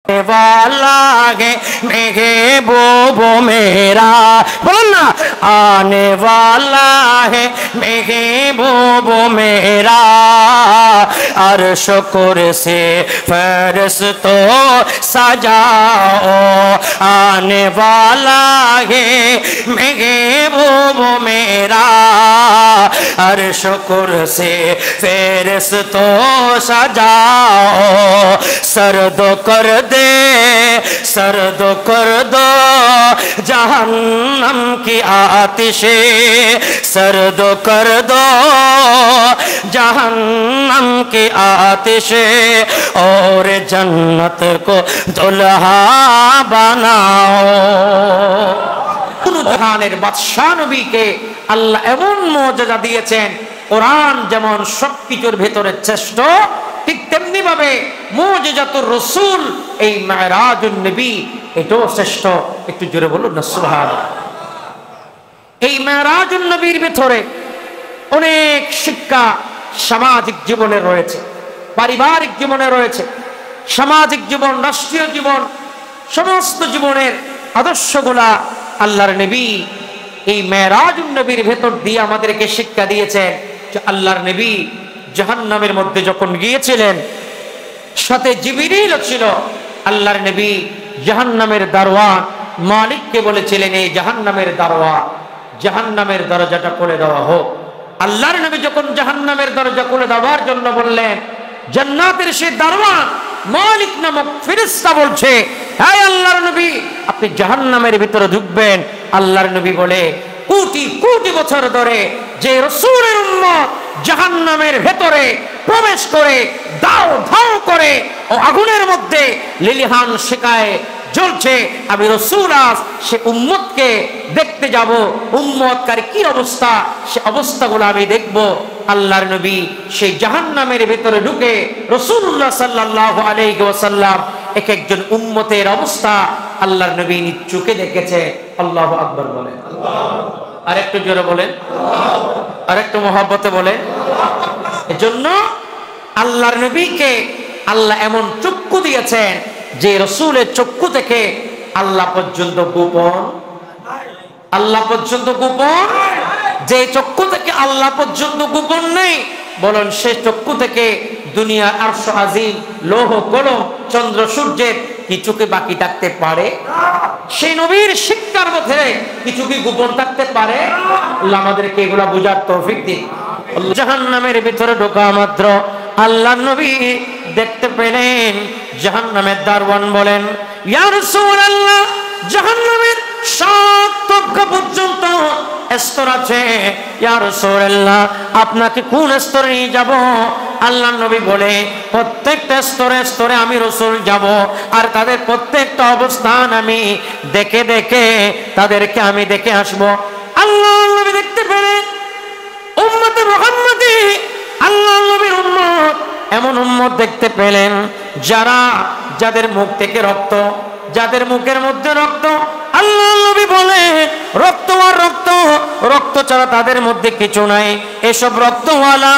वाला है महबूब मेरा, बोलो ना, आने वाला है महबूब मेरा, अर्श कुर्सी फरिश्तों सजाओ, आने वाला है महबूब मेरा, अर्श कुर्सी फरिश्तों सजाओ, सर्द कर दे, सर्द कर दो जहन्नम की आतिशे, सर्द कर दो जहन्नम की आतिशे, और जन्नत को दुल्हा बनाओ। জাহানের বাদশাহ নবীকে আল্লাহ এমন মর্যাদা দিয়েছেন, কোরআন যেমন সবকিছুর ভেতরে শ্রেষ্ঠ, ঠিক তেমনি ভাবে মুজিজাতুর রাসূল এই মেরাজুন নবী এটাও শ্রেষ্ঠ। একটু জোরে বলুন না সুবহানাল্লাহ। এই মেরাজুন নবীর ভেতরে অনেক শিক্ষা সামাজিক জীবনে রয়েছে, পারিবারিক জীবনে রয়েছে, সামাজিক জীবন, রাষ্ট্রীয় জীবন, সমস্ত জীবনের আদর্শগুলা আল্লাহর নবী এই মেরাজুন নবীর ভেতর দিয়ে আমাদেরকে শিক্ষা দিয়েছেন। যে আল্লাহর নবী জাহান্নামের মধ্যে যখন গিয়েছিলেন, সাথে জিবরিল ছিল, আল্লাহর নবী জাহান্নামের দারওয়ান মালিককে বলেছিলেন, এই জাহান্নামের দারওয়ান, জাহান্নামের দরজাটা খুলে দেওয়া হোক। আল্লাহর নবী যখন জাহান্নামের দরজা খুলে দেওয়ার জন্য বললেন, জান্নাতের সেই দারওয়ান মালিক নামক ফেরেশতা বলছে, হে আল্লাহর নবী, আপনি জাহান্নামের ভিতরে ঢুকবেন। আল্লাহর নবী বলে, কোটি কোটি বছর ধরে যে রাসূলের উম্মত জাহান্নামের ভেতরে প্রবেশ করে দাও ধাও করে ও আগুনের মধ্যে লিলিহান শিখায় জ্বলছে, আমি রাসূল আজ সে উম্মতকে দেখতে যাব, উম্মতকার কি অবস্থা সে অবস্থাগুলো আমি দেখব। আল্লাহর নবী সেই জাহান্নামের ভেতরে ঢুকে রাসূলুল্লাহ সাল্লাল্লাহু আলাইহি ওয়াসাল্লাম এক একজন উম্মতের অবস্থা আল্লাহর নবী নিজ চোখে দেখেছে। আল্লাহু আকবার বলেন, আরেকটু জোরে বলেন, আরেকটু মহব্বতে বলেন। এজন্য আল্লাহর নবীকে আল্লাহ এমন চক্ষু দিয়েছেন যে রাসূলের চক্ষু থেকে আল্লাহ পর্যন্ত গোপন, আল্লাহ পর্যন্ত গোপন, যে চক্ষু থেকে আল্লাহ পর্যন্ত গোপন নেই, বলেন সে চক্ষু থেকে দুনিয়ার আরশ আজিম, লৌহ কলম, চন্দ্র সূর্যের কিছু কি বাকি থাকতে পারে? সেই নবীর শিক্ষার মধ্যে কিছু কি গোপন থাকতে পারে? আল্লাহ আমাদেরকে এগুলা বোঝার তৌফিক দিন। জাহান্নামের ভিতরে ঢোকা মাত্র আল্লাহ নবী দেখতে পেলেন জাহান্নামের দারওয়ান বলেন, ইয়া রাসূলুল্লাহ, জাহান্নামের 7 তবকা পর্যন্ত স্তর আছে, ইয়া রাসূলুল্লাহ আপনাকে কোন স্তরে নিয়ে যাব? আল্লাহ নবী বলে, প্রত্যেকটা স্তরে স্তরে আমি রাসূল যাব, আর তাদের প্রত্যেকটা অবস্থান আমি দেখে দেখে তাদেরকে আমি দেখে আসব। আল্লাহ নবী দেখতে পেলেন উম্মতে মুহাম্মাদি, আল্লাহ নবীর উম্মত, এমন উম্মত দেখতে পেলেন যাদের মুখ থেকে রক্ত, যাদের মুখের মধ্যে রক্ত। আল্লাহ নবী বলে, রক্ত আর রক্ত, রক্ত ছাড়া তাদের মধ্যে কিছু নাই, এসব রক্তওয়ালা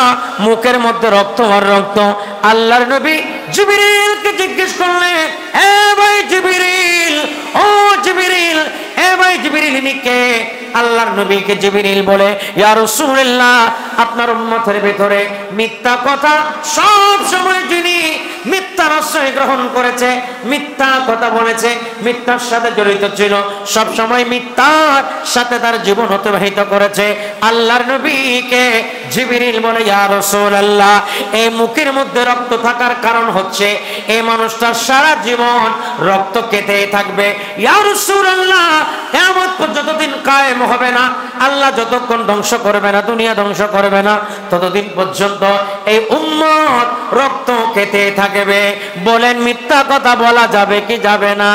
মুখের মধ্যে রক্ত আর রক্ত। আল্লাহর নবী জিবরিলকে জিজ্ঞেস করলেন, এ ভাই জিবরিল, ও জিবরিল, এ ভাই জিবরিল ইনি কে? আল্লাহর নবীকে জিবরিল বলে, ইয়া রাসূলুল্লাহ আপনার উম্মতের ভিতরে মিথ্যা কথা সব সময় যিনি মিথ্যার আশ্রয় গ্রহণ করেছে, মিথ্যা কথা বলেছে, মিথ্যার সাথে জড়িত ছিল, সব সময় মিথ্যার সাথে তার জীবন অতিবাহিত করেছে। আল্লাহর নবীকে জিবরিল বলে, ইয়া রাসূলুল্লাহ এই মুখের মধ্যে রক্ত থাকার কারণ হচ্ছে এই মানুষটার সারা জীবন রক্ত খেতে থাকবে। ইয়া রাসূলুল্লাহ কিয়ামত পর্যন্ত দিন কায়েম হবে না, আল্লাহ যতক্ষণ ধ্বংস করবে না, দুনিয়া ধ্বংস করবে না, ততদিন পর্যন্ত এই উম্মত রক্ত খেতে থাকবে। বলেন মিথ্যা কথা বলা যাবে কি যাবে না?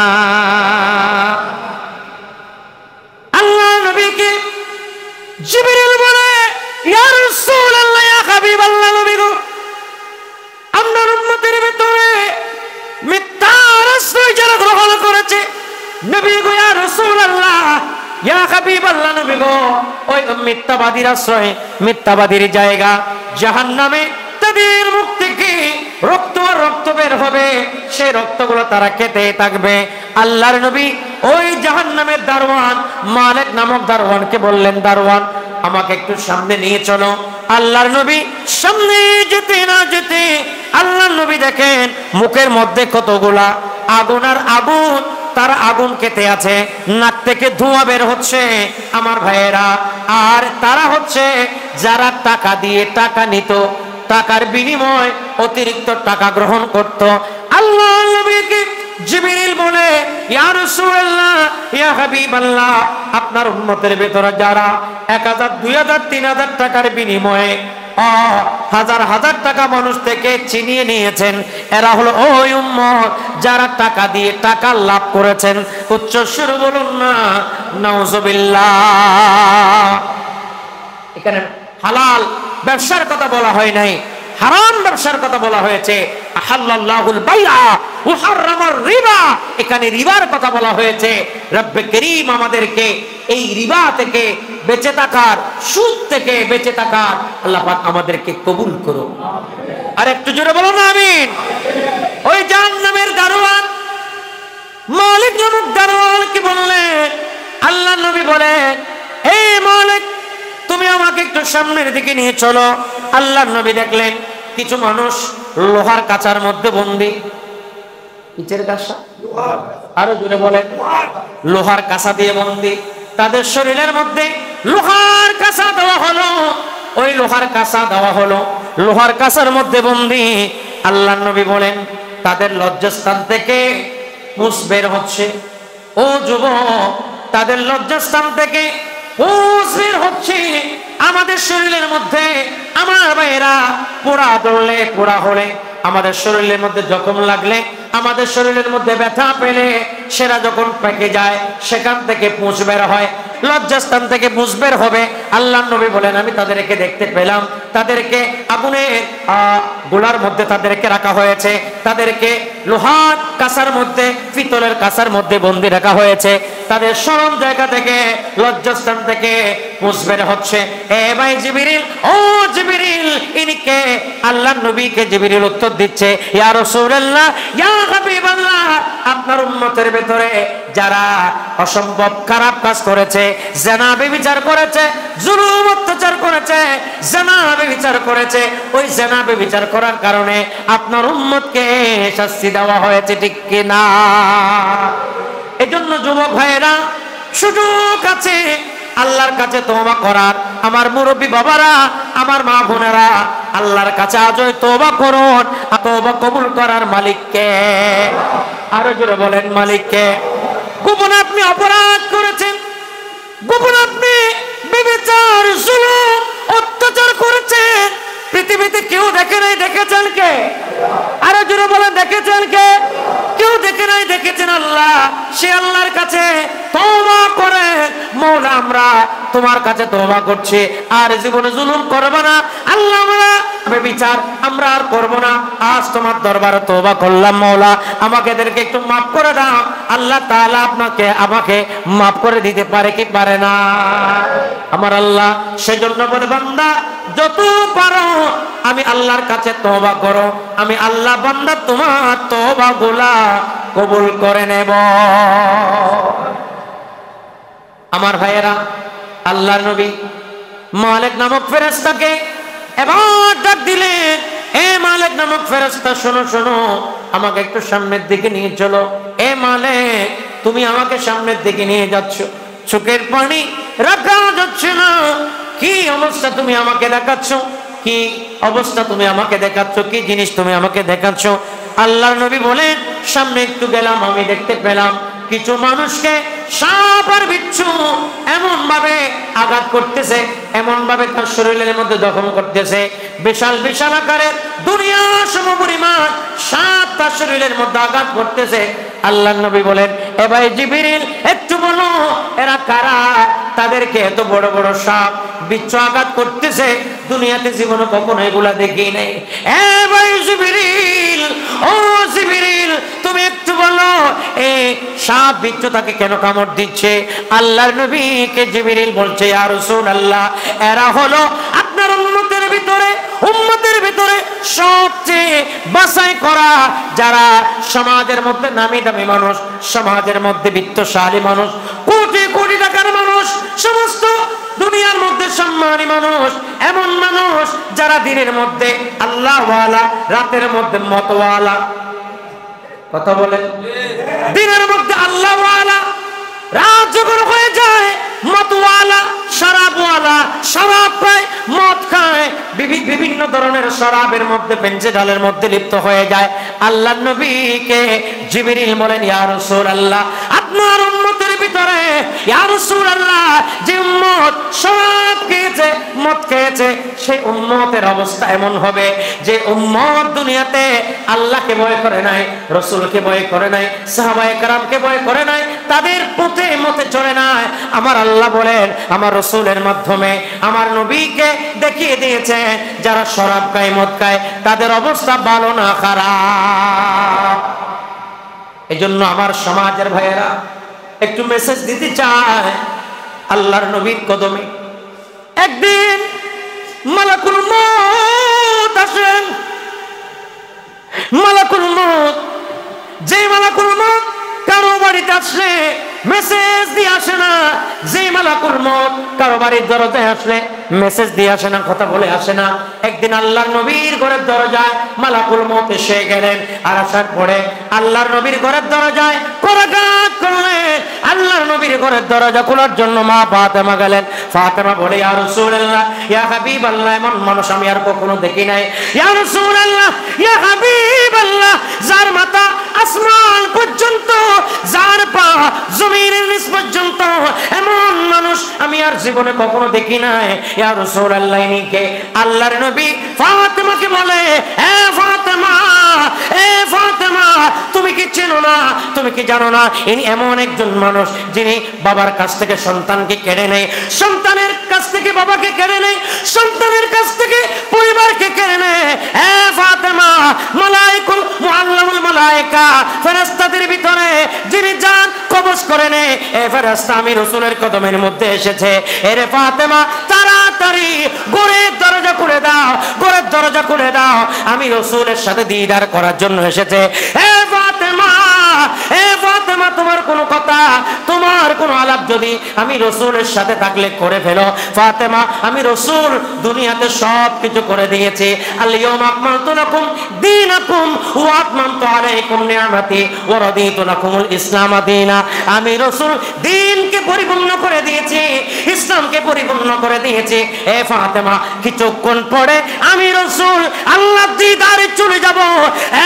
আল্লাহ নবীকে জিবরিল বলে, ইয়া রাসূলুল্লাহ, ইয়া হাবিবাল্লাহ, নবী গো আপনার উম্মতের ভিতরে মিথ্যার আশ্রয় যারা গ্রহণ করেছে, নবী গো ইয়া রাসূলুল্লাহ, ইয়া হাবিবাল্লাহ, নবী গো ওই মিথ্যাবাদীর আশ্রয়, মিথ্যাবাদীর জায়গা জাহান্নামে, তাদের মুখ থেকে রক্ত রক্ত বের হবে, সেই রক্তগুলো তারা খেতে থাকবে। আল্লাহর নবী ওই জাহান্নামের দারওয়ান মালিক নামক দারওয়ানকে বললেন, দারওয়ান আমাকে একটু সামনে নিয়ে চলো। আল্লাহর নবী সামনে যেতে না যেতে আল্লাহর নবী দেখেন মুখের মধ্যে কতগুলা আগুন আর আগুন, তার আগুন খেতে আছে, নাক থেকে ধোঁয়া বের হচ্ছে আমার ভাইয়েরা। আর তারা হচ্ছে যারা টাকা দিয়ে টাকা নিত, টাকার বিনিময় অতিরিক্ত টাকা গ্রহণ করত। আল্লাহ নবীকে জিবরিল বলে, ইয়া রাসূলুল্লাহ, ইয়া হাবিবাল্লাহ, আপনার উম্মতের ভেতরে যারা 1000 2000 3000 টাকার বিনিময়ে হাজার হাজার টাকা মানুষ থেকে ছিনিয়ে নিয়েছেন, এরা হলো ওই উম্মত যারা টাকা দিয়ে টাকা লাভ করেছেন। উচ্চ সুরে বলুন না নাউজুবিল্লাহ। এখানে হালাল ব্যবসার কথা বলা হয় নাই, হারাম ব্যবসার কথা বলা হয়েছে। আহাল্লাল্লাহুল বাইআ ওয়া হারামার রিবা, এখানে রিবার কথা বলা হয়েছে। রব্বে করিম আমাদেরকে এই রিবা থেকে বেঁচে থাকার, সুদ থেকে বেঁচে থাকার আল্লাহ পাক আমাদেরকে কবুল করুন। আর একটু জোরে বলো না আমিন। ওই জাহান্নামের দারোয়ান মালিক নামক দারোয়ান কি বললেন? আল্লাহ নবী বলে, হে মালিক তুমি আমাকে একটু সামনের দিকে নিয়ে চলো। আল্লাহ নবী দেখলেন কিছু মানুষ লোহার কাঁচার মধ্যে বন্দী। ইটের কাঁচা, আরো জোরে বলেন, লোহার কাঁচা দিয়ে বন্দী। তাদের শরীরের মধ্যে লোহার কাঁচা দেওয়া হলো, ওই লোহার কাঁচা দেওয়া হলো, লোহার কাঁচার মধ্যে বন্দী। আল্লাহ নবী বলেন তাদের লজ্জাস্থান থেকে মুছ বের হচ্ছে। ও যুবক, তাদের লজ্জাস্থান থেকে মুছ বের হচ্ছে। আমাদের শরীরের মধ্যে আমার ভাইয়েরা পোড়া ধরলে, পোড়া হলে, আমাদের শরীরের মধ্যে জখম লাগলে, আমাদের শরীরের মধ্যে ব্যথা পেলে, সেটা যখন পেকে যায় সেখান থেকে পুঁজ বের হয়, লজ্জাস্থান থেকে পুঁজ বের হবে। আল্লাহ নবী বলেন আমি তাদেরকে দেখতে পেলাম, তাদেরকে আগুনের গোলার মধ্যে তাদেরকে রাখা হয়েছে, তাদেরকে লোহার কাঁসার মধ্যে, পিতলের কাঁসার মধ্যে বন্দি রাখা হয়েছে। তাদের সরম জায়গা থেকে, লজ্জাস্থান থেকে পুঁজ বের হচ্ছে। এ ভাই জিবরিল, ও জিবরিল, ইনিকে আল্লাহ নবীকে জিবরিল উত্তর দিচ্ছে, ইয়া রাসূলুল্লাহ, ইয়া হাবিবাল্লাহ, আপনার উম্মতের ভেতরে যারা অসম্ভব খারাপ কাজ করেছে, জিনা ব্যভিচার করেছে, জুলুম অত্যাচার করেছে, জিনা ব্যভিচার করেছে, ওই জিনা ব্যভিচার করার কারণে আপনার উম্মতকে শাস্তি দেওয়া হয়েছে, ঠিক কি না? এজন্য যুবক ভাইয়েরা সুযোগ আছে আল্লাহর কাছে তওবা করার। আমার মুরব্বী বাবারা, আমার মা বোনেরা, আল্লাহর কাছে আজই তওবা করুন। তওবা কবুল করার মালিককে, আরো জোরে বলেন মালিককে। গোপনে আপনি অপরাধ করেছেন, গোপনে আপনি ব্যভিচার, জুলুম, অত্যাচার করেছেন, পৃথিবীতে কেউ দেখে নাই, দেখেছেন কে? আরো জোরে বলেন দেখেছেন কে? কেউ দেখে নাই, দেখেছেন আল্লাহ। সে আল্লাহর কাছে তওবা করে, মওলা আমরা তোমার কাছে তওবা করছি, আর জীবনে জুলুম করব না আল্লাহ, আমরা ব্যভিচার আমরা আর করব না। আজ তোমার দরবারে তওবা করলাম মওলা, আমাকে এদেরকে একটু মাফ করে দাও। আল্লাহ তাআলা আমাকে মাফ করে দিতে পারে কি পারে না? আমার আল্লাহ সেজন্য বলে, বান্দা যত পারো আমি আল্লাহর কাছে তওবা করো, আমি আল্লাহ বান্দা তোমার তওবাগুলা কবুল করে নেব। আমার ভাইয়েরা, আল্লাহর নবী মালিক নামক ফেরেশতাকে এবার ডাক দিলেন, এ মালিক নামক ফেরেশতা, শোনো শোনো, আমাকে একটু সামনের দিকে নিয়ে চলো। এ মালিক, তুমি আমাকে সামনের দিকে নিয়ে যাচ্ছ, চোখের পানি রাখা যাচ্ছে না। কি অবস্থা তুমি আমাকে দেখাচ্ছ, কি অবস্থা তুমি আমাকে দেখাচ্ছ, কি জিনিস তুমি আমাকে দেখাচ্ছ? আল্লাহর নবী বলেন, সামনে একটু গেলাম, আমি দেখতে পেলাম কিছু মানুষকে সাপ আর বিচ্ছু এমন ভাবে আঘাত করতেছে, এমন ভাবে তার শরীরের মধ্যে জখম করতেছে, বিশাল বিশাল আকারের দুনিয়া সমপরিমাণ সাপ তার শরীরের মধ্যে আঘাত করতেছে। আল্লাহর নবী বলেন, এ ভাই জিবরিল, একটু বলো এরা কারা? তাদেরকে এত বড় বড় সাপ বিচ্ছু আঘাত করতেছে, দুনিয়াতে জীবনে কখনো এগুলা দেখি নাই। এ ভাই জিবরিল, ও জিবরিল, তুমি একটু বলো এই সাপ বিচ্ছু তাকে কেন কামড় দিচ্ছে? আল্লাহর নবীকে জিবরিল বলছে, ইয়া রাসূলুল্লাহ, এরা হলো আপনার উম্মতের ভিতরে উম্মতের ভিতরে সবচেয়ে বাছাই করা যারা সমাজের মধ্যে নামি দামি মানুষ, সমাজের মধ্যে বিত্তশালী মানুষ, কোটি কোটি টাকার মানুষ, সমস্ত দুনিয়ার মধ্যে সম্মানী মানুষ, এমন মানুষ যারা দিনের মধ্যে আল্লাহওয়ালা, রাতের মধ্যে মতওয়ালা। কথা বলেন, দিনের মধ্যে আল্লাহওয়ালা, রাত যখন হয়ে যায় মতওয়ালা, শরাবওয়ালা, শরাব খায়, মদ খায়, বিভিন্ন ধরনের শরাবের মধ্যে, পেনসিডালের মধ্যে লিপ্ত হয়ে যায়। আল্লাহর নবীকে জিবরিল বলেন, ইয়া রাসূলুল্লাহ, আপনার উম্মতের ভিতরে ইয়া রাসূলুল্লাহ যে উম্মত শরাব খেয়েছে, মদ খেয়েছে, সেই উম্মতের অবস্থা এমন হবে যে উম্মত দুনিয়াতে আল্লাহকে ভয় করে নাই, রাসূলকে ভয় করে নাই, সাহাবায়ে কেরামকে ভয় করে নাই, তাদের পথে মতে চলে নাই। আমার আল্লাহ বলেন আমার রাসূলের মাধ্যমে আমার নবীকে দেখিয়ে দিয়েছে যারা শরাব খায়, মদ খায়, তাদের অবস্থা ভালো না খারাপ। এজন্য আমার সমাজের ভাইয়েরা একটু মেসেজ দিতে চায়, আল্লাহর নবীর কদমে একদিন মালাকুল মউত আসেন। মালাকুল মউত, যে মালাকুল মউত কারো বাড়িতে আসলে মেসেজ দিয়ে আসে না, যে মালাকুল মউত কারো বাড়ির দরজায় আসলে মেসেজ দিয়ে আসে না, কথা বলে আসে না। একদিন আল্লাহর নবীর ঘরের দরজায় মালাকুল মউত এসে গেলেন, আর আসার পরে আল্লাহর নবীর ঘরের দরজায় করাঘাত করলেন। আল্লাহর নবীর ঘরের দরজা খোলার জন্য মা ফাতেমা গেলেন। ফাতেমা বলে, ইয়া রাসূলুল্লাহ, ইয়া হাবিবাল্লাহ, এমন মানুষ আমি আর কখনো দেখি নাই। ইয়া রাসূলুল্লাহ, ইয়া হাবিবাল্লাহ, যার মাথা আসমান পর্যন্ত, যার পা জমিনের নিচ পর্যন্ত, এমন মানুষ আমি আর জীবনে কখনো দেখি নাই। ইয়া রাসূলুল্লাহ, ইনি কে? আল্লাহর নবী ফাতেমাকে বলে, এ ফাতেমা, এ ফাতেমা, তুমি কি চেনো না, তুমি কি জানো না, ইনি এমন একজন মানুষ যিনি বাবার কাছ থেকে সন্তানকে কেড়ে নেয়, সন্তানের কাছ থেকে বাবাকে কেড়ে নেয়, সন্তানের কাছ থেকে পরিবারকে কেড়ে নেয়। এ ফাতেমা, মালায়েকুল মুআল্লামুল মালায়েকা, ফেরেশতাদের ভিতরে যিনি জান কবজ করে নেয়, এই ফেরেশতা আমি রাসূলের কদমের মধ্যে এসেছে। এরে ফাতেমা, তাড়াতাড়ি ঘরের দরজা খুলে দাও, ঘরের দরজা খুলে দাও, আমি রাসূলের সাথে দিদার করার জন্য এসেছে। এ ফাতেমা, এ ফাতেমা, তোমার কোনো কথা, তোমার কোনো আলাপ যদি আমি রাসূলের সাথে থাকলে করে ফেলো। ফাতেমা, আমি রাসূল দুনিয়াতে সব কিছু করে দিয়েছি। আল ইয়াউমা আকমালতু লাকুম দীনাকুম ওয়া আতমামতু আলাইকুম নি'মাতি ওয়া রাদিতু লাকুমুল ইসলাম দীনা। আমি রাসূল দ্বীনকে পরিপূর্ণ করে দিয়েছি, ইসলামকে পরিপূর্ণ করে দিয়েছি। এ ফাতেমা, কিছুক্ষণ পরে আমি রাসূল আল্লাহর দিদারে চলে যাব।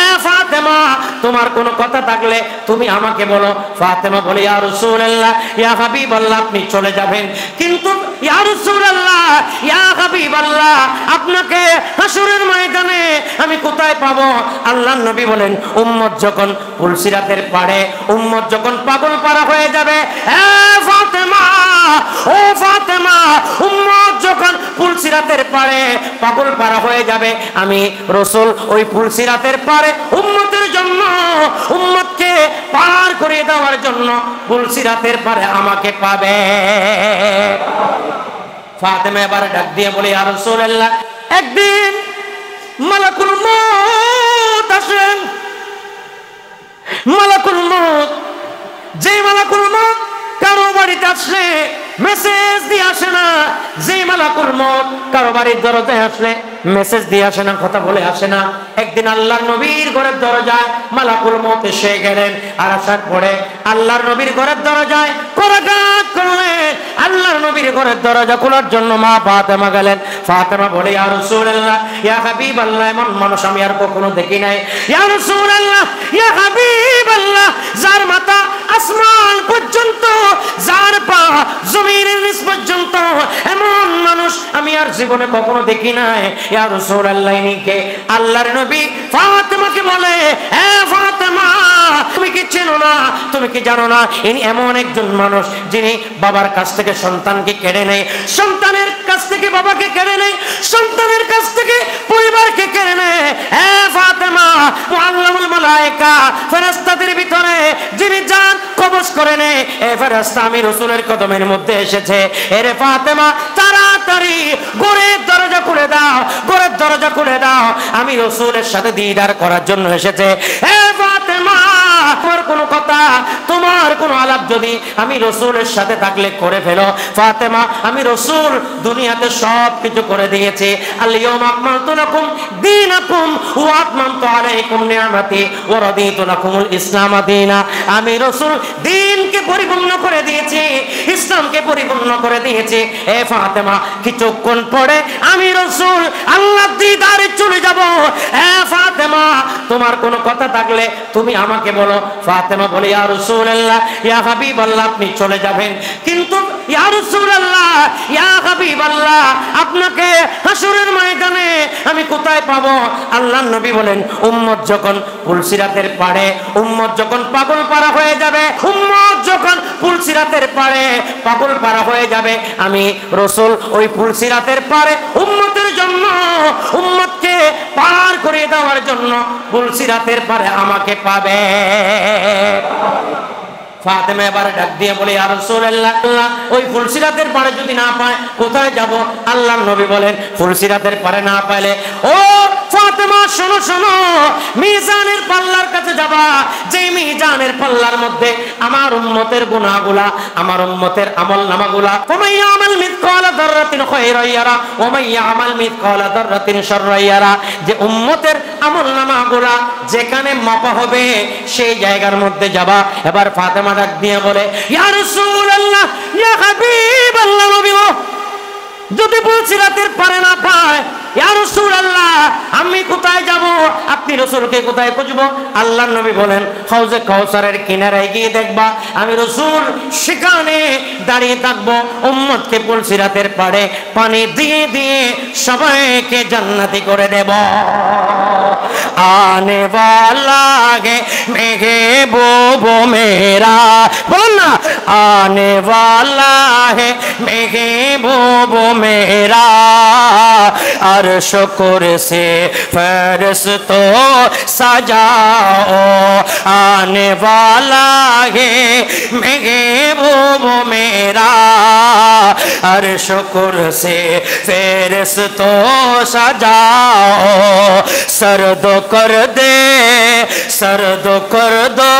এ ফাতেমা, তোমার কোনো কথা থাকলে তুমি আমাকে বলো। ফাতেমা বলে, ইয়া রাসূলুল্লাহ, ইয়া হাবিবাল্লাহ, আপনি চলে যাবেন, কিন্তু ইয়া রাসূলুল্লাহ, ইয়া হাবিবাল্লাহ, আপনাকে হাসরের ময়দানে আমি কোথায় পাবো? আল্লাহর নবী বলেন, উম্মত যখন পুলসিরাতের পাড়ে, উম্মত যখন পাগল পারা হয়ে যাবে, এ ফাতেমা, ও ফাতেমা, উম্মত যখন পুলসিরাতের পাড়ে পাগল পারা হয়ে যাবে, আমি রাসূল ওই পুলসিরাতের পাড়ে উম্মতের জন্য, উম্মতকে পার করে দেওয়ার জন্য পুলসিরাতের পারে আমাকে পাবে। ফাতেমা এবার ডাক দিয়ে বলে, ইয়া রাসূলুল্লাহ, একদিন মালাকুল মউত আসেন। মালাকুল মউত, যে মালাকুল মউত কারো বাড়িতে আসলে মেসেজ দিয়ে আসে না, যে মালাকুল মউত কারো বাড়ির দরজায় আসলে মেসেজ দিয়ে আসে না, কথা বলে আসে না। একদিন আল্লাহর নবীর ঘরের দরজায় মালাকুল মউত এসে গেলেন, আর আসার পরে আল্লাহর নবীর ঘরের দরজায় করাঘাত করলেন। আল্লাহর নবীর ঘরের দরজা খোলার জন্য মা ফাতেমা গেলেন। ফাতেমা বলে, ইয়া রাসূলুল্লাহ, ইয়া হাবিবাল্লাহ, এমন মানুষ আমি আর কখনো দেখি নাই। ইয়া রাসূলুল্লাহ, ইয়া হাবিবাল্লাহ, যার মাথা আসমান পর্যন্ত, যার পা জমিনের নিচ পর্যন্ত, এমন মানুষ আমি আর জীবনে কখনো দেখি নাই। ইয়া রাসূলুল্লাহ, ইনি কে? আল্লাহর নবী ফাতেমাকে বলে, এ ফাতেমা, তুমি কি চেনো না, তুমি কি জানো না, ইনি এমন একজন মানুষ যিনি বাবার কাছ থেকে সন্তানকে কেড়ে নেয়, সন্তানের কাছ থেকে বাবাকে কেড়ে নেয়, সন্তানের কাছ থেকে পরিবারকে কেড়ে নেয়। এ ফাতেমা, মুআল্লামুল মালায়েকা, ফেরেশতাদের ভিতরে যিনি জান কবজ করে নেয়, এই ফেরেশতা আমি রাসূলের কদমের মধ্যে এসেছে। এরে ফাতেমা, তাড়াতাড়ি তাড়াতাড়ি ঘরের দরজা খুলে দাও, ঘরের দরজা খুলে দাও, আমি রাসূলের সাথে দিদার করার জন্য এসেছে। হে ফাতেমা, তোমার কোনো কথা, তোমার কোনো আলাপ যদি আমি রাসূলের সাথে থাকলে করে ফেলো। ফাতেমা, আমি রাসূল দুনিয়াতে সব কিছু করে দিয়েছি। আল ইয়াউমা আকমালতু লাকুম দীনাকুম ওয়া আতমামতু আলাইকুম নি'মাতি ওয়া রাদিতু লাকুমুল ইসলাম দীনা। আমি রাসূল দ্বীনকে পরিপূর্ণ করে দিয়েছি, ইসলামকে পরিপূর্ণ করে দিয়েছি। এ ফাতেমা, কিছুক্ষণ পরে আমি রাসূল আল্লাহর দিদারে চলে যাব। এ ফাতেমা, তোমার কোনো কথা থাকলে তুমি আমাকে বলো। ফাতেমা বলে, ইয়া রাসূলুল্লাহ, ইয়া হাবিবাল্লাহ, আপনি চলে যাবেন, কিন্তু ইয়া রাসূলুল্লাহ, ইয়া হাবিবাল্লাহ, আপনাকে হাসরের ময়দানে আমি কোথায় পাবো? আল্লাহর নবী বলেন, উম্মত যখন পুলসিরাতের পাড়ে, উম্মত যখন পাগল পারা হয়ে যাবে, উম্মত যখন পুলসিরাতের পাড়ে পাগল পারা হয়ে যাবে, আমি রাসূল ওই পুলসিরাতের পাড়ে উম্মতের জন্য, উম্মতকে পার করে দেওয়ার জন্য পুলসিরাতের পাড়ে আমাকে পাবে। ফাতেমা এবার ডাক দিয়ে বলে, ইয়া রাসূলুল্লাহ, ওই ফুলসিরাতের পারে যদি না পায় কোথায় যাব? আল্লাহর নবী বলেন, ফুলসিরাতের পারে না পাইলে ও ফাতেমা শোনো শোনো, মিজানের পাল্লার কাছে যাবা। যে মিজানের পাল্লার মধ্যে আমার উম্মতের গুনাহগুলা, আমার উম্মতের আমলনামাগুলা, ওমাই ইয়ামাল মিসকালা যাররাতিন খায়রান ইয়ারা ওমাই ইয়ামাল মিসকালা যাররাতিন শাররান ইয়ারা, যে উম্মতের আমলনামাগুলা যেখানে মাপা হবে সেই জায়গার মধ্যে যাবা। এবার ফাতেমা ডাক দিয়ে বলে, ইয়া রাসূলুল্লাহ, ইয়া হাবিবাল্লাহ, নবী গো, যদি পুলসিরাতের পারে না পায়, ইয়া রাসূলুল্লাহ, আমি কোথায় যাব? আপনি রাসূলকে কোথায় খুঁজবো? আল্লাহর নবী বলেন, হাউজে কাউসারের কিনারায় গিয়ে দেখবা আমি রাসূল সেখানে দাঁড়িয়ে থাকবো, উম্মতকে পুলসিরাতের পাড়ে পানি দিয়ে দিয়ে সবাইকে জান্নাতি করে দেব। आने वाला है महबूब मेरा, बोल ना, आने वाला है महबूब मेरा, अर्श कुर्सी फरिश्तों सजाओ, आने वाला है महबूब मेरा, अर्श कुर्सी फरिश्तों सजाओ, सर्द कर दे, सर्द कर दो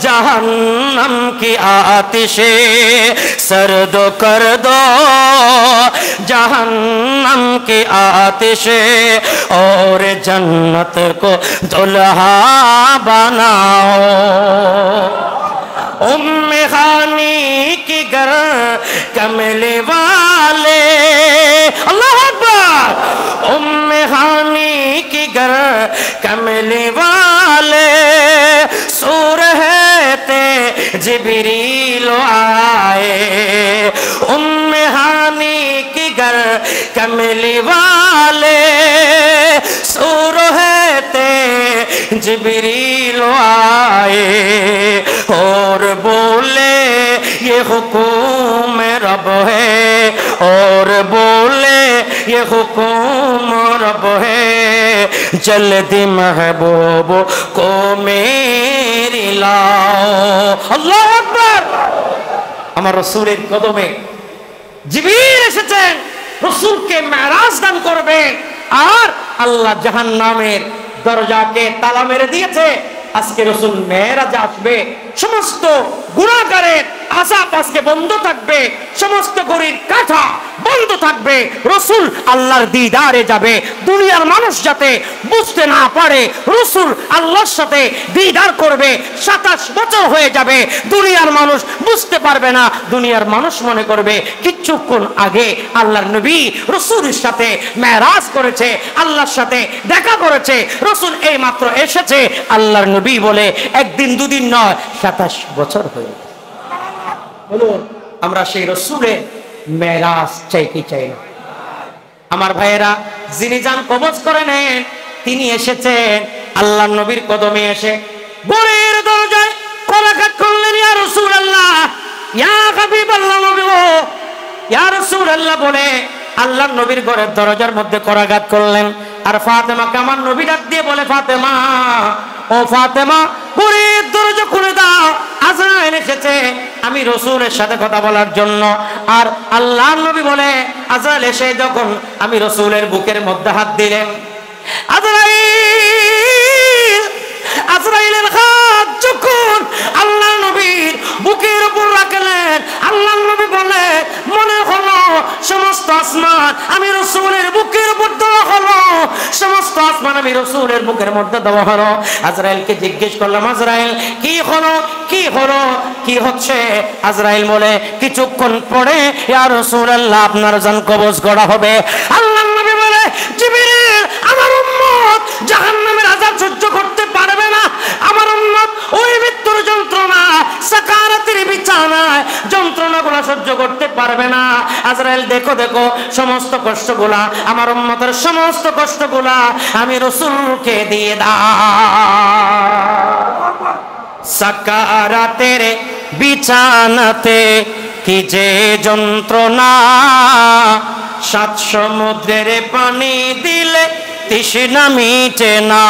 जहन्नम की आतिशे, सर्द कर दो जहन्नम की आतिशे, और जन्नत को दुल्हा बनाओ। उम्मे खानी की घर कमले वाले, अल्लाह अकबर, उम्मे खानी की घर कमले वाले, सूर है ते जिब्रील आए, उम्मे खानी की घर कमले वाले, सूर है ते जिब्रील आए, और बोले ये हुकुम रब है, और बोले ये हुकुम रब है, जल्दी महबूब को मेरी लाओ। अल्लाह अकबर। আমার রাসূলের কদমে জিবরিল এসেছেন, রাসূলকে মেরাজ দান করবেন, আর আল্লাহ জাহান্নামের দরজাকে তালা মেরে দিয়েছে। আজকে রাসূল মেরাজে আসবে, সমস্ত গুনাহগারের আযাব আজকে বন্ধ থাকবে, সমস্ত গরির কাঠা বন্ধ থাকবে, রাসূল আল্লাহর দিদারে যাবে। দুনিয়ার মানুষ যাতে বুঝতে না পারে রাসূল আল্লাহর সাথে দিদার করবে, 27 বছর হয়ে যাবে, দুনিয়ার মানুষ বুঝতে পারবে না। দুনিয়ার মানুষ মনে করবে কিছুক্ষণ আগে আল্লাহর নবী রাসূলের সাথে মেরাজ করেছে, আল্লাহর সাথে দেখা করেছে, রাসূল এই মাত্র এসেছে। আল্লাহর নবী বলে একদিন দুদিন নয়, 27 বছর হয়ে গেছে। বলুন, আমরা সেই রাসূলের মেরাজ চাই কি চাই না? আমার ভাইয়েরা, যিনি জান কবজ করে নেন, তিনি এসেছেন আল্লাহর নবীর কদমে, এসে ঘরের দরজায় করাঘাত করলেন, ইয়া রাসূলুল্লাহ, ইয়া হাবিবাল্লাহ, নবী গো, ইয়া রাসূলুল্লাহ বলে আল্লাহর নবীর ঘরের দরজার মধ্যে করাঘাত করলেন। আর ফাতেমাকে আমার নবী ডাক দিয়ে বলে, ফাতেমা, ও ফাতেমা, ঘরের দরজা খুলে দাও, আজরাইল এসেছে। আমি রসুলের সাথে কথা বলার জন্য। আর আল্লাহর নবী বলে আজরাইল এসে যখন আমি রসুলের বুকের মধ্যে হাত দিলেন, আজরাইলের হাত যখন আল্লাহ নবীর বুকের উপর রাখলেন, আল্লাহ নবী বলে মনে হলো সমস্ত আসমান আমি রসুলের বুকের উপর দেওয়া হলো, সমস্ত আসমান আমি রসুলের বুকের মধ্যে দেওয়া হলো। আজরাইলকে জিজ্ঞেস করলাম, আজরাইল কি হলো, কি হলো, কি হচ্ছে? আজরাইল বলে কিছুক্ষণ পরে ইয়া রাসূলুল্লাহ আপনার জান কবজ করা হবে। আল্লাহ নবী বলে জিবরিল আমার উম্মত জাহান্নামের আযাব সহ্য করতে পারবে না, আমার উম্মত ওই মৃত্যুর যন্ত্রণা সাকারাতের বিছানায় যন্ত্রণাগুলো সহ্য করতে পারবে না। আজরাইল দেখো দেখো সমস্ত কষ্টগুলা, আমার উম্মতের সমস্ত কষ্টগুলা আমি রাসূলকে দিয়ে দাও। সাকারাতের বিছানাতে কি যে যন্ত্রণা, 7 সমুদ্রের পানি দিলে তৃষ্ণা মিটে না।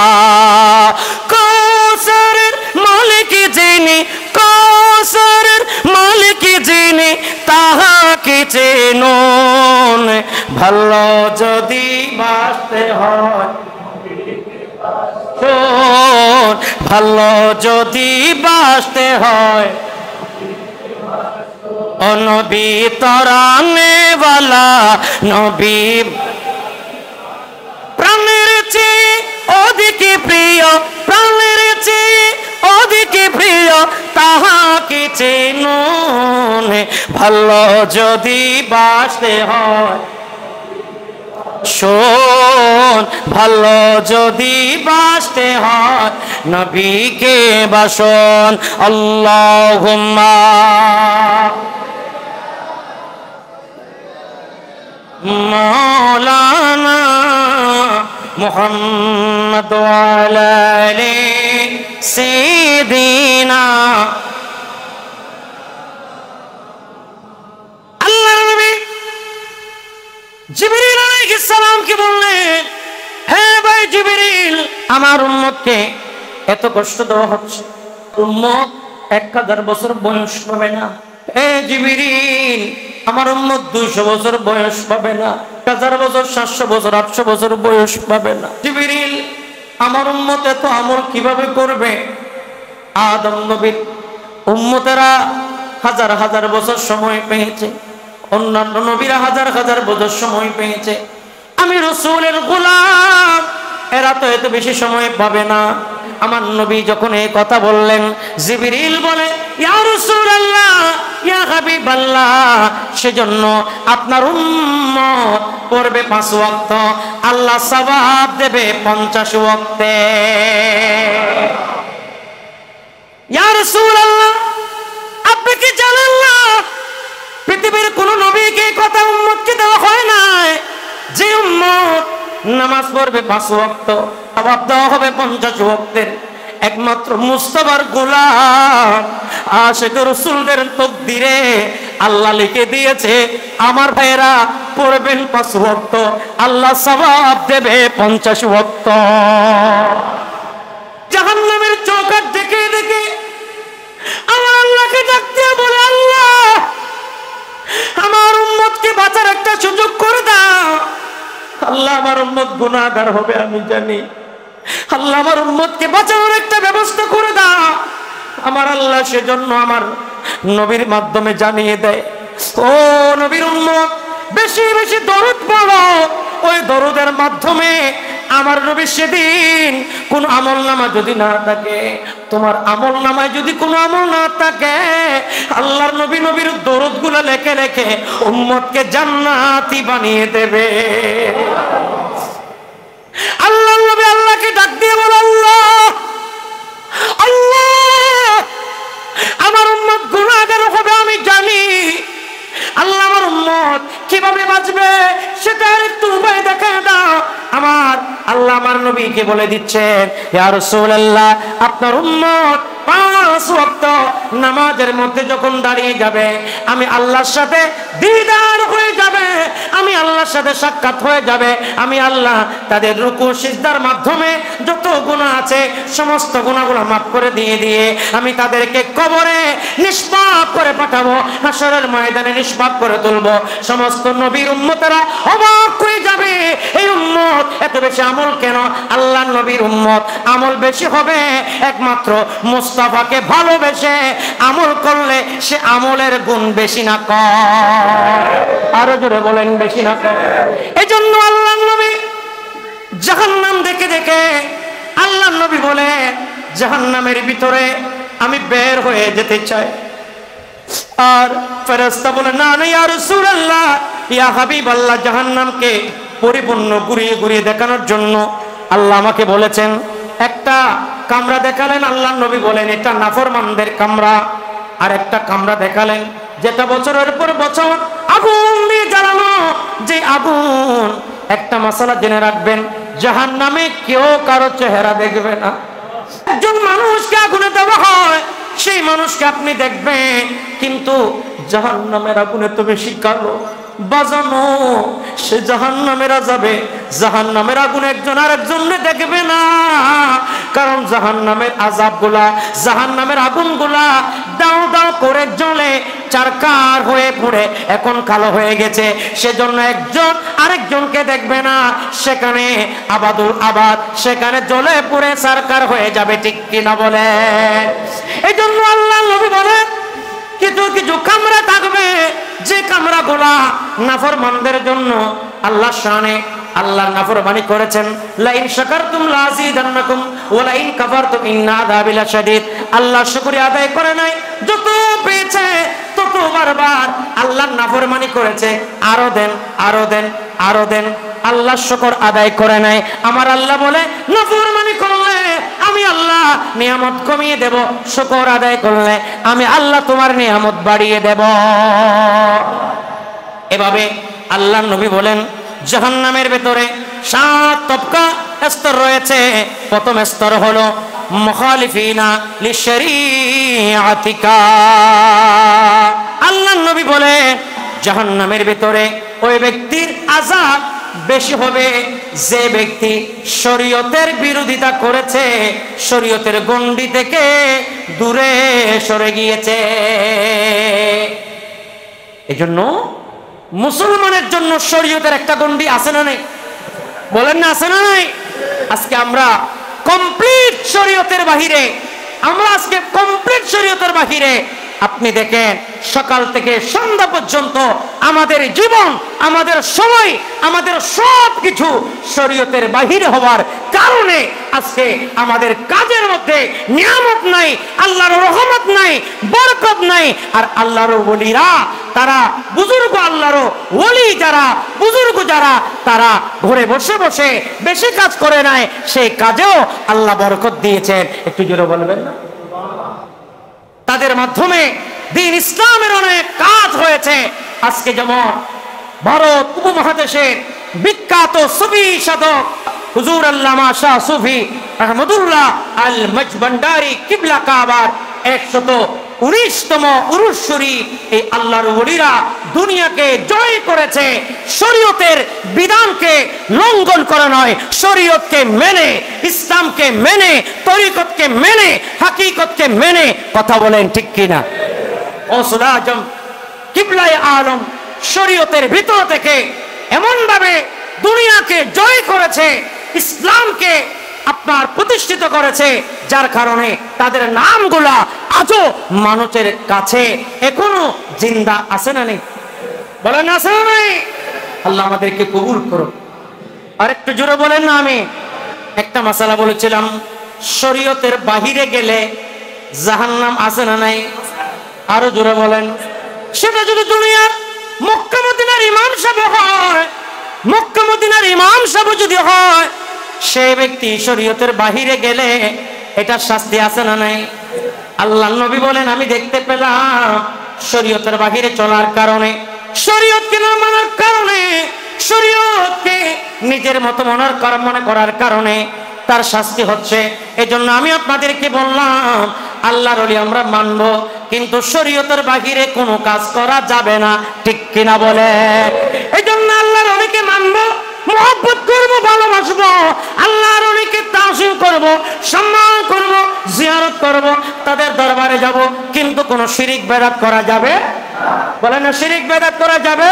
কৌসারের মালিক যিনি, কৌসারের মালিক যিনি তাহাকে চেনুন, ভালো যদি বাঁচতে হয় শোন, ভালো যদি বাঁচতে হয় ও নবী তরানে ওয়ালা নবী, প্রাণের চেয়ে অধিকে প্রিয়, প্রাণের চেয়ে অধিকে প্রিয় তাহাকে চেনুন, ভালো যদি বাঁচতে হয় শোন, ভালো যদি বাঁচতে হয় নবীকে বাসন। আল্লাহুম্মা মাওলানা মুহাম্মদ ওয়া আলা আলি সাইয়্যিদিনা। আল্লাহর নবী জিবরিল আলাইহিস সালামকে বললেন, হে ভাই জিবরিল আমার উম্মতকে এত কষ্ট দেওয়া হচ্ছে, উম্মত 1000 বছর বয়স পাবে না। হে জিবরিল আমার উম্মত 200 বছর বয়স পাবে না, 1000 বছর, 700 বছর, 800 বছর বয়স পাবে না। জিবরিল আমার উম্মত এত আমল কিভাবে করবে? আদম নবীর উম্মতেরা হাজার হাজার বছর সময় পেয়েছে, অন্যান্য নবীরা হাজার হাজার বছর সময় পেয়েছে, আমি রাসূলের গোলাম, এরা তো এত বেশি সময় পাবে না। আমার নবী যখন এই কথা বললেন, জিবরিল বলে ইয়া রাসূলুল্লাহ ইয়া হাবিবাল্লাহ, সেজন্য আপনার উম্মত পড়বে 5 ওয়াক্ত, আল্লাহ সওয়াব দেবে 50 ওয়াক্তে। ইয়া রাসূলুল্লাহ আপনি কি জানেন না পৃথিবীর কোন নবীকে কথা উম্মতকে দেওয়া হয় না, যে উম্মত নামাজ পড়বে 5 ওয়াক্ত সওয়াব দেওয়া হবে 50 ওয়াক্তের, একমাত্র মুস্তাফার গোলাম আশিক রাসূলদের তাকদীরে আল্লাহ লিখে দিয়েছে আমার ভাইরা পড়বেন 5 ওয়াক্ত, আল্লাহ সওয়াব দেবে 50 ওয়াক্ত। জাহান্নামের চৌকাঠ দেখে দেখে আমার আল্লাহকে ডাক দিয়ে বলে, আল্লাহ আমার উম্মতকে বাঁচার একটা সুযোগ করে দাও। আল্লাহ আমার উম্মত গুনাহগার হবে আমি জানি, আল্লাহ আমার উম্মতকে বাঁচানোর একটা ব্যবস্থা করে দাও। আমার আল্লাহ সেজন্য আমার নবীর মাধ্যমে জানিয়ে দেয়, ও নবীর উম্মত বেশি বেশি দরুদ পড়ো, ওই দরুদের মাধ্যমে আমার নবী সেদিন কোন আমলনামা যদি না থাকে, তোমার আমলনামায় যদি কোনো আমল না থাকে, আল্লাহর নবী নবীর দরুদগুলো লেখে লেখে উম্মতকে জান্নাতি বানিয়ে দেবে। আল্লাহ নবী আল্লাহকে ডাক দিয়ে বলে, আল্লাহ আল্লাহ আমার উম্মত গুনাহগার হবে আমি জানি, আল্লাহ আমার উম্মত কিভাবে বাঁচবে সেটা একটু উপায় দেখায় দাও। আমার আল্লাহ আমার নবীকে বলে দিচ্ছেন, ইয়া রাসূলুল্লাহ আপনার উম্মত 5 ওয়াক্ত নামাজের মধ্যে যখন দাঁড়িয়ে যাবে, আমি আল্লাহর সাথে দিদার হয়ে যাবে, আমি আমি আল্লাহর সাথে সাক্ষাৎ হয়ে যাবে। আমি আল্লাহ তাদের রুকু সিজদার মাধ্যমে যত গুনাহ আছে সমস্ত গুনাহগুলো মাফ করে দিয়ে আমি তাদেরকে কবরে নিষ্পাপ করে পাঠাবো, হাসরের ময়দানে নিষ্পাপ করে তুলবো। সমস্ত নবীর উম্মতেরা অবাক হয়ে যাবে, এই উম্মত এত বেশি আমল কেন? আল্লাহর নবীর উম্মত আমল বেশি হবে একমাত্র মুস্তাফাকে ভালোবেসে আমল করলে, সে আমলের গুণ বেশি না কম? আরো জোরে বলেন, বেশি না কম? এজন্য আল্লাহর নবী জাহান্নাম দেখে দেখে আল্লাহর নবী বলে, জাহান্নামের ভিতরে আমি বের হয়ে যেতে চাই। আর ফেরেশতা বলে, না না ইয়া রাসূলুল্লাহ, ইয়া হাবিবাল্লাহ, জাহান্নামকে পরিপূর্ণ ঘুরিয়ে ঘুরিয়ে দেখানোর জন্য আল্লাহ আমাকে বলেছেন। একটা কামরা দেখালেন, আল্লাহর নবী বলেন এটা নাফরমানদের কামরা। আর একটা কামরা দেখালেন যেটা বছরের পর বছর আগুন দিয়ে জ্বালানো, যে আগুন, একটা মাসালা জেনে রাখবেন, জাহান্নামে কেউ কারো চেহারা দেখবে না। একজন মানুষকে আগুনে দেওয়া হয়, সেই মানুষকে আপনি দেখবেন, কিন্তু জাহান্নামের আগুনে তো বেশি কালো বাজানো, সে জাহান্নামের আযাবে, জাহান্নামের আগুন একজন আরেকজনকে দেখবে না। কারণ জাহান্নামের আযাবগুলা, জাহান্নামের আগুনগুলা দাও দাও করে জ্বলে চারকার হয়ে পড়ে এখন কালো হয়ে গেছে, সেজন্য একজন আরেকজনকে দেখবে না, সেখানে আবাদুল আবাদ, সেখানে জ্বলে পুড়ে চারকার হয়ে যাবে। ঠিক কিনা বলে? এই জন্য আল্লাহ নবী বলেন কিছু কিছু কামরা থাকবে, যে কামরাগুলা নাফরমানদের জন্য আল্লাহর শানে, আল্লাহর নাফরমানি করেছেন। লাইন শাকারতুম লাযিদান্নাকুম ওয়া লাইন কাফারতুম ইন্না আযাবি লাশাদীদ। আল্লাহর শুকরিয়া আদায় করে নাই, যত পেয়েছে তত বারবার আল্লাহর নাফরমানি করেছে, আরো দেন আরো দেন আরো দেন, আল্লাহ শুকর আদায় করে নাই। আমার আল্লাহ বলে, নাফরমানি করলে আমি আল্লাহ নিয়ামত কমিয়ে দেব, শুকর আদায় করলে আমি আল্লাহ তোমার নিয়ামত বাড়িয়ে দেব। এভাবে আল্লাহর নবী বলেন জাহান্নামের ভেতরে 7 তবকা স্তর রয়েছে। প্রথম স্তর হলো মুখালিফিনা লিশরিআতিকা। আল্লাহর নবী বলে জাহান্নামের ভেতরে ওই ব্যক্তির আযাব বেশি হবে যে ব্যক্তি শরীয়তের বিরোধিতা করেছে, শরীয়তের গণ্ডি থেকে দূরে সরে গিয়েছে। এজন্য মুসলমানের জন্য শরীয়তের একটা গণ্ডি আছে না নাই? বলেন না, আছে না নাই? আজকে আমরা কমপ্লিট শরীয়তের বাহিরে, আমরা আজকে কমপ্লিট শরীয়তের বাহিরে। আপনি দেখেন সকাল থেকে সন্ধ্যা পর্যন্ত আমাদের জীবন, আমাদের সময়, আমাদের সব কিছু শরীয়তের বাহিরে হওয়ার কারণে আজকে আমাদের কাজের মধ্যে নিয়ামত নাই, আল্লাহর রহমত নাই, বরকত নাই। আর আল্লাহর ওলিরা, তারা বুজুর্গ, আল্লাহর ওলি যারা, বুজুর্গ যারা, তারা ঘরে বসে বসে বেশি কাজ করে নাই, সেই কাজেও আল্লাহ বরকত দিয়েছেন। একটু জোরে বলবেন না? তাদের মাধ্যমে দ্বীন ইসলামের অনেক কাজ হয়েছে। আজকে যেমন ভারত উপমহাদেশের বিখ্যাত সুফি সাধক হুজুর আল্লামা শাহ সুফি আহমদুল্লাহ আল মজবন্ডারি কিবলা কাবার 119তম উরুস শরীফ, এই আল্লাহর ওলিরা দুনিয়াকে জয় করেছে। শরীয়তের বিধানকে লঙ্ঘন করা নয়, শরীয়তকে মেনে, ইসলামকে মেনে, তরিকতকে মেনে, হাকিকতকে মেনে। কথা বলেন ঠিক কিনা? গৌসুল আজম কিবলায়ে আলম শরীয়তের ভিতর থেকে এমন ভাবে দুনিয়াকে জয় করেছে, ইসলামকে আপনার প্রতিষ্ঠিত করেছে, যার কারণে তাদের নামগুলা আজও মানুষের কাছে এখনো জিন্দা আছে না নেই? বলেন আছে না নেই? আল্লাহ আমাদেরকে কবুল করুন। আর একটু জোরে বলেন না? আমি একটা মাসালা বলেছিলাম, শরীয়তের বাহিরে গেলে জাহান্নাম আছে না নাই? আরো জোরে বলেন। সেটা যদি দুনিয়ার মক্কা মদিনার ইমাম সাহেব হয়, মক্কা মদিনার ইমাম সাহেব যদি হয়, সেই ব্যক্তি শরীয়তের বাহিরে গেলে এটা শাস্তি আছে না নাই? আল্লাহর নবী বলেন আমি দেখতে পেলাম শরীয়তের বাহিরে চলার কারণে, শরীয়তকে না মানার কারণে, শরীয়তকে নিজের মতো মনে করার কারণে তার শাস্তি হচ্ছে। এজন্য আমি আপনাদেরকে বললাম আল্লাহর ওলি আমরা মানব, কিন্তু শরীয়তের বাহিরে কোনো কাজ করা যাবে না। ঠিক কিনা বলে? এজন্য আল্লাহর ওলিকে মানবো, মহব্বত করবো, ভালোবাসবো, আল্লাহর ওলিকে তাজিম করব, সম্মান করব, জিয়ারত করব, তাদের দরবারে যাব, কিন্তু কোনো শিরিক বেদাত করা যাবে? বলেন না, শিরিক বেদাত করা যাবে?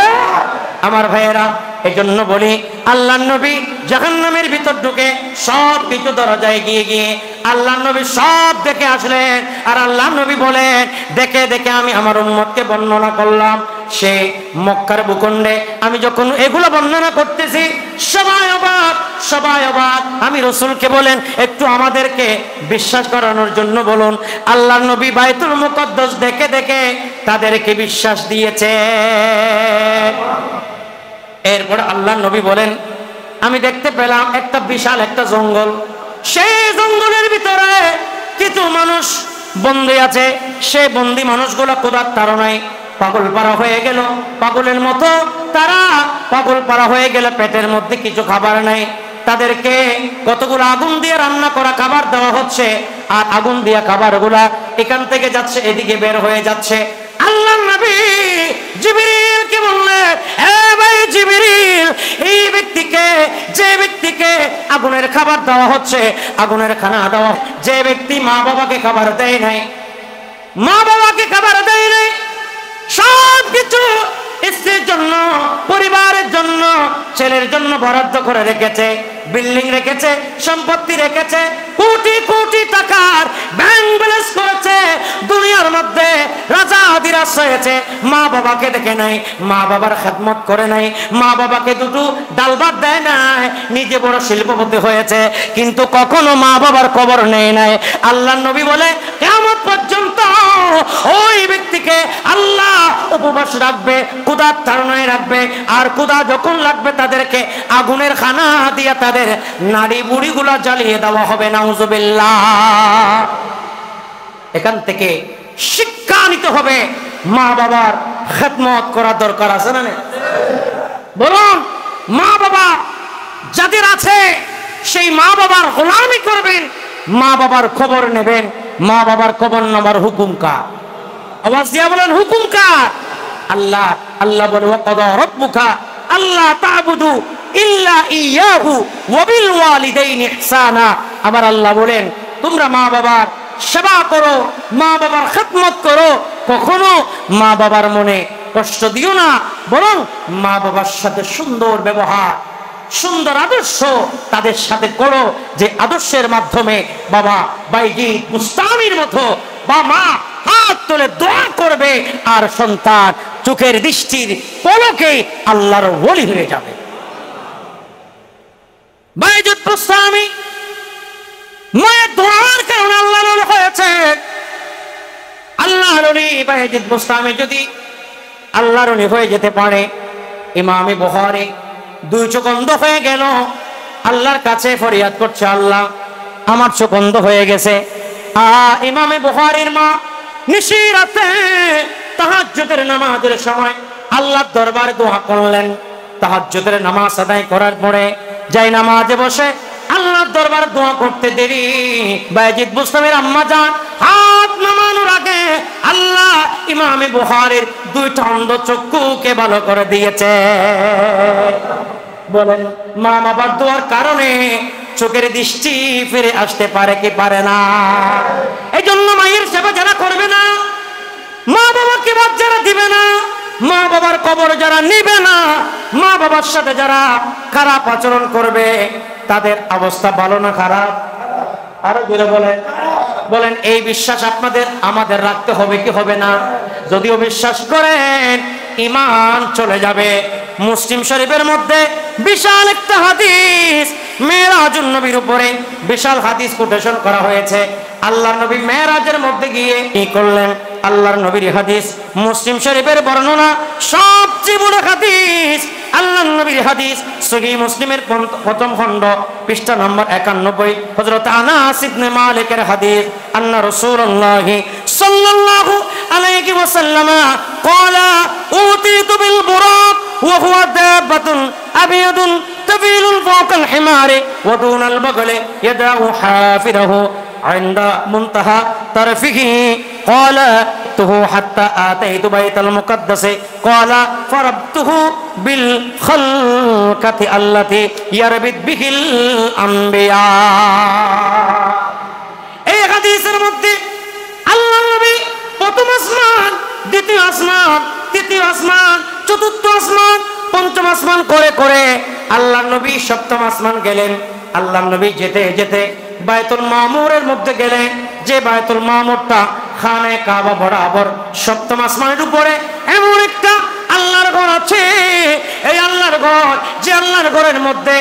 আমার ভাইয়েরা, এই জন্য বলি, আল্লাহর নবী জাহান্নামের ভিতর ঢুকে সব কিছু দরজায় গিয়ে গিয়ে আল্লাহর নবী সব দেখে আসলেন। আর আল্লাহর নবী বলেন, দেখে দেখে আমি আমার উম্মতকে বর্ণনা করলাম। সে মক্কার ভূখণ্ডে আমি যখন এগুলো বর্ণনা করতেছি, সবাই অবাক, সবাই অবাক। আমি রাসূলকে বলেন, একটু আমাদেরকে বিশ্বাস করানোর জন্য বলুন। আল্লাহর নবী বাইতুল মুকদ্দাস দেখে দেখে তাদেরকে বিশ্বাস দিয়েছে। এরপর আল্লাহর নবী বলেন, আমি দেখতে পেলাম একটা বিশাল একটা জঙ্গল। সেই জঙ্গলের ভিতরে কিছু মানুষ বন্দী আছে। সেই বন্দী মানুষগুলো ক্ষুধার তাড়নায় পাগল পারা হয়ে গেল। পাগলের মতো তারা পাগল পারা হয়ে গেল, পেটের মধ্যে কিছু খাবার নাই। তাদেরকে কতগুলো আগুন দিয়ে রান্না করা খাবার দেওয়া হচ্ছে, আর আগুন দিয়া খাবারগুলা এখান থেকে যাচ্ছে, এদিকে বের হয়ে যাচ্ছে। আল্লাহর নবী জিবরিলকে বললেন, এ ভাই জিবরিল, এই ব্যক্তিকে, যে ব্যক্তিকে আগুনের খাবার দেওয়া হচ্ছে, আগুনের খানা দেওয়া, যে ব্যক্তি মা বাবাকে খাবার দেয় নাই, মা বাবাকে খাবার দেয় নাই, সব কিছু স্ত্রীর জন্য, পরিবারের জন্য, ছেলের জন্য বরাদ্দ করে রেখেছে, বিল্ডিং রেখেছে, সম্পত্তি রেখেছে, কোটি কোটি টাকার ব্যাংক ব্যালেন্স করেছে, দুনিয়ার মধ্যে রাজা আদিরাজ হয়েছে, মা বাবাকে দেখে নাই, মা বাবার খেদমত করে নাই, মা বাবাকে দুটো ডাল ভাত দেয় নাই, নিজে বড় শিল্পপতি হয়েছে, কিন্তু কখনো মা বাবার খবর নেয় নাই। আল্লাহর নবী বলে, কিয়ামত পর্যন্ত ওই ব্যক্তিকে আল্লাহ উপবাস রাখবে, ক্ষুধার তাড়নায় রাখবে, আর ক্ষুধা যখন লাগবে তাদেরকে আগুনের খানা দিয়ে তাদের নাড়ি বুড়িগুলো জ্বালিয়ে দেওয়া হবে। নাউজুবিল্লাহ। এখান থেকে শিক্ষা নিতে হবে, মা বাবার খেদমত করা দরকার আছে না? বলুন, মা বাবা যাদের আছে সেই মা বাবার গোলামি করবেন, মা বাবার খবর নেবেন। মা বাবার খবর নেবার হুকুম কার? আওয়াজ দিয়া বলেন, হুকুম কার? আল্লাহ। আল্লাহ বলে, ওয়াকাদা রাব্বুকা আল্লা তা'বুদু ইল্লা ইয়াহু ওয়া বিল ওয়ালিদাইনি ইহসানা। আবার আল্লাহ বলেন, তোমরা মা বাবার সেবা করো, মা বাবার খেদমত করো, কখনো মা বাবার মনে কষ্ট দিও না, বরং মা বাবার সাথে সুন্দর ব্যবহার, সুন্দর আদর্শ তাদের সাথে করো, যে আদর্শের মাধ্যমে বাবা বাইজিদ বুস্তামির মতো বা মা হাত তুলে দোয়া করবে, আর সন্তান চোখের দৃষ্টির পলকে আল্লাহর ওলি হয়ে যাবে। বাইজিদ বুস্তামি মায়ের দোয়ার কারণে আল্লাহর ওলি হয়েছে। আল্লাহর ওলি বাইজিদ বুস্তামি যদি আল্লাহর ওলি হয়ে যেতে পারে, ইমামে বুখারী দুই চোখ অন্ধ হয়ে গেল, আল্লাহর কাছে ফরিয়াদ করছে, আল্লাহ আমার চোখ অন্ধ হয়ে গেছে। ইমামে বুখারীর মা নিশি রাতে তাহাজ্জুদের নামাজের সময় আল্লাহর দরবারে দোয়া করলেন। তাহাজ্জুদের নামাজ আদায় করার পরে যাই নামাজে বসে আল্লাহর দরবারে দোয়া করতে দেরি, বাইজিদ বুস্তামির আম্মা জান হাত নামানোর আগে আল্লাহ ইমামে বুখারীর দুইটা অন্ধ চক্ষুকে ভালো করে দিয়েছে। বলেন, মা বাবার দোয়ার কারণে চোখের দৃষ্টি ফিরে আসতে পারে কি পারে না? এই জন্য মায়ের সেবা যারা করবে না, মা বাবাকে বাদ যারা দিবে না, মা বাবার কবর যারা নিবে না, মা বাবার সাথে যারা খারাপ আচরণ করবে, তাদের অবস্থা ভালো না খারাপ? আরো জোরে বলেন। বলেন, এই বিশ্বাস আপনাদের আমাদের রাখতে হবে কি হবে না? যদিও বিশ্বাস করেন, ঈমান চলে যাবে। মুসলিম শরীফের মধ্যে বিশাল একটা হাদিস, মেরাজুন নবীর উপরে বিশাল হাদিস কোটেশন করা হয়েছে। আল্লাহর নবী মেরাজের মধ্যে গিয়ে কি করলেন? আল্লাহর নবীর হাদিস, মুসলিম শরীফের বর্ণনা, সবচেয়ে বড় হাদিস, আল্লাহর নবীর হাদিস, সহিহ মুসলিমের প্রথম খণ্ড, পৃষ্ঠা নম্বর 91, হযরত আনাস ইবনে মালিকের হাদিস, আন্না রাসূলুল্লাহ সাল্লাল্লাহু আলাইহি ওয়াসাল্লাম ক্বালা উতিতু বিল বুরাক ওয়া হুয়া দাবাতুন আবিয়াদুন তাবিলুন ফাওকাল হিমারি ওয়া দুনাল বাগলি ইয়াদাউ হাফিরাহু عند منتهى طرفه ক্বালা তুহু হাত্তা আতাইতু বাইতুল মুকাদ্দাসে ক্বালা ফারাবতুহু বিল খালকাতি আল্লাতী ইয়ারবিত বিহিল আম্বিয়া। এই হাদিসের মধ্যে আল্লাহর নবী প্রথম আসমান, দ্বিতীয় আসমান, তৃতীয় আসমান, চতুর্থ আসমান, পঞ্চম আসমান করে করে আল্লাহর নবী সপ্তম আসমান গেলেন। আল্লাহর নবী যেতে যেতে বায়তুল মামুরের মধ্যে গেলেন, যে বায়তুল মামুরটা খানে কাবা বরাবর সপ্তম আসমানের উপরে এমন একটা আল্লাহর ঘর আছে। এই আল্লাহর ঘর, যে আল্লাহর ঘরের মধ্যে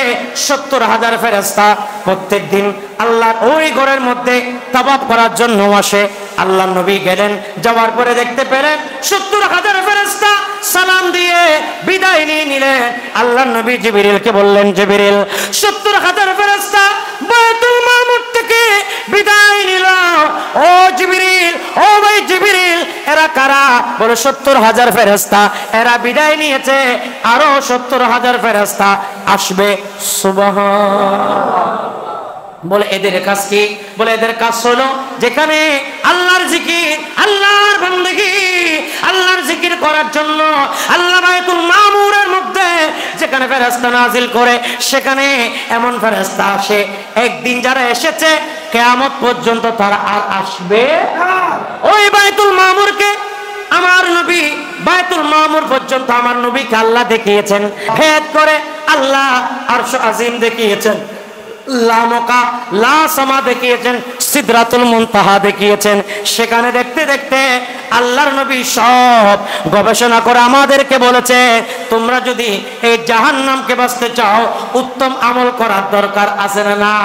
70,000 ফেরেশতা প্রত্যেক দিন আল্লাহর ওই ঘরের মধ্যে তাওয়াফ করার জন্য আসে। আল্লাহর নবী গেলেন, যাওয়ার পরে দেখতে পেলেন 70,000 ফেরেশতা সালাম দিয়ে বিদায় নিয়ে নিলেন। আল্লাহর নবী জিবরিলকে বললেন, জিবরিল 70,000 ফেরেশতা বায়তুল মামুর থেকে বিদায় নিল। ও জিবরিল, ও ভাই জিবরিল, এরা কারা? বলে 70,000 ফেরেশতা, এরা বিদায় নিয়েছে, আরো 70,000 ফেরেশতা আসবে। সুবহান। বলে এদের কাজ কি? বলে এদের কাজ হলো যেখানে আল্লাহর জিকির, আল্লাহর বান্দেগি, আল্লাহর জিকির করার জন্য আল্লাহ বায়তুল মামুরের মধ্যে যেখানে ফেরেশতা নাজিল করে, সেখানে এমন ফেরেশতা আসে, একদিন যারা এসেছে কিয়ামত পর্যন্ত তারা আর আসবে না। ওই বায়তুল মামুরকে আমার নবী, বায়তুল মামুর পর্যন্ত আমার নবীকে আল্লাহ দেখিয়েছেন, ভেদ করে আল্লাহ আরশ আজিম দেখিয়েছেন, লামকা লা সামা দেখিয়েছেন, সিদরাতুল মুনতাহা দেখিয়েছেন। সেখানে দেখতে দেখতে আল্লাহর নবী সব গবেষণা করে আমাদেরকে বলেছে, তোমরা যদি এই জাহান্নামকে বাঁচতে চাও উত্তম আমল করার দরকার আছে না?